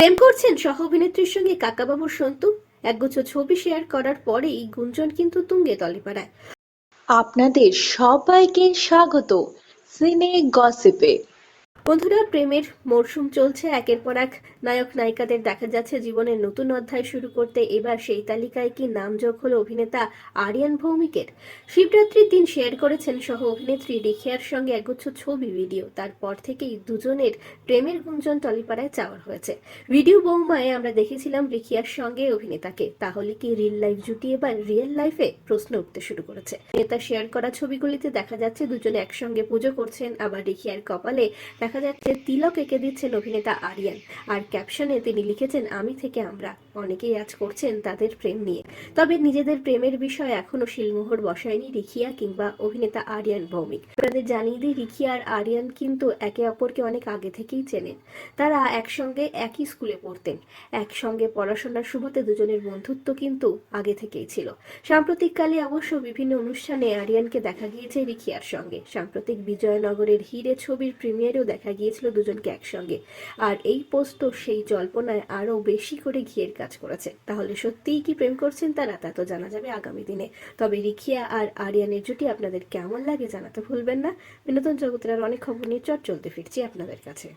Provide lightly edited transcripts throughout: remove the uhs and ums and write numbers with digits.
প্রেম করছেন সহ অভিনেত্রীর সঙ্গে কাকাবাবুর সন্তু। একগুচ্ছ ছবি শেয়ার করার পরেই গুঞ্জন কিন্তু তুঙ্গে তলিপাড়ায়। আপনাদের সবাইকে স্বাগত সিনে গসিপে। বন্ধুরা, প্রেমের মরশুম চলছে, একের পর এক নায়ক নায়িকাদের দেখা যাচ্ছে জীবনের নতুন অধ্যায় শুরু করতে। এবার সেই তালিকায় কি নাম যোগ হলো অভিনেতা আরিয়ান ভৌমিকের। শিবরাত্রির দিন শেয়ার করেছেন সহ অভিনেত্রী রিখিয়ার সঙ্গে একগুচ্ছ ছবি ভিডিও। তারপর থেকেই দুজনের প্রেমের গুঞ্জন টলিপাড়ায় চাওয়ার হয়েছে। ভিডিও বৌমায় আমরা দেখেছিলাম রিখিয়ার সঙ্গে অভিনেতাকে, তাহলে কি রিল লাইফ জুটি এবার রিয়েল লাইফে, প্রশ্ন উঠতে শুরু করেছে। নেতা শেয়ার করা ছবিগুলিতে দেখা যাচ্ছে দুজনে একসঙ্গে পুজো করছেন, আবার রিখিয়ার কপালে দেখা যাচ্ছে তিলক এঁকে দিচ্ছেন অভিনেতা আরিয়ান। আর ক্যাপশনে তিনি লিখেছেন আমি থেকে আমরা। অনেকেই আজ করছেন তাদের প্রেম নিয়ে, তবে নিজেদের প্রেমের বিষয়ে এখনো শিলমোহর বসায়নি রিখিয়া কিংবা অভিনেতা আরিয়ান ভৌমিক। আপনাদের জানিয়ে দিই, রিখিয়া আর আরিয়ান কিন্তু একে অপরকে অনেক আগে থেকেই চেনেন। তারা একসঙ্গে একই স্কুলে পড়তেন, একসঙ্গে পড়াশোনার শুরুতে দুজনের বন্ধুত্ব কিন্তু আগে থেকেই ছিল। সাম্প্রতিককালে অবশ্য বিভিন্ন অনুষ্ঠানে আরিয়ানকে দেখা গিয়েছে রিখিয়ার সঙ্গে। সাম্প্রতিক বিজয়নগরের হিরে ছবির প্রিমিয়ারেও দেখা গিয়েছিল দুজনকে একসঙ্গে। আর এই পোস্ট তো সেই জল্পনায় আরো বেশি করে ঘিয়ের কাজ করেছে। তাহলে সত্যিই কি প্রেম করছেন তারা, তা তো জানা যাবে আগামী দিনে। তবে রিখিয়া আর আরিয়ানের জুটি আপনাদের কেমন লাগে জানাতে ভুলবেন না। বিনোদন জগতের আর অনেক খবর নিয়ে চলতে ফিরছি আপনাদের কাছে।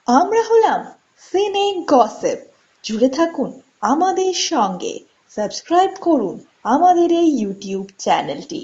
আমরা হলাম সিনে গসিপ। জুড়ে থাকুন আমাদের সঙ্গে, সাবস্ক্রাইব করুন আমাদের এই ইউটিউব চ্যানেলটি।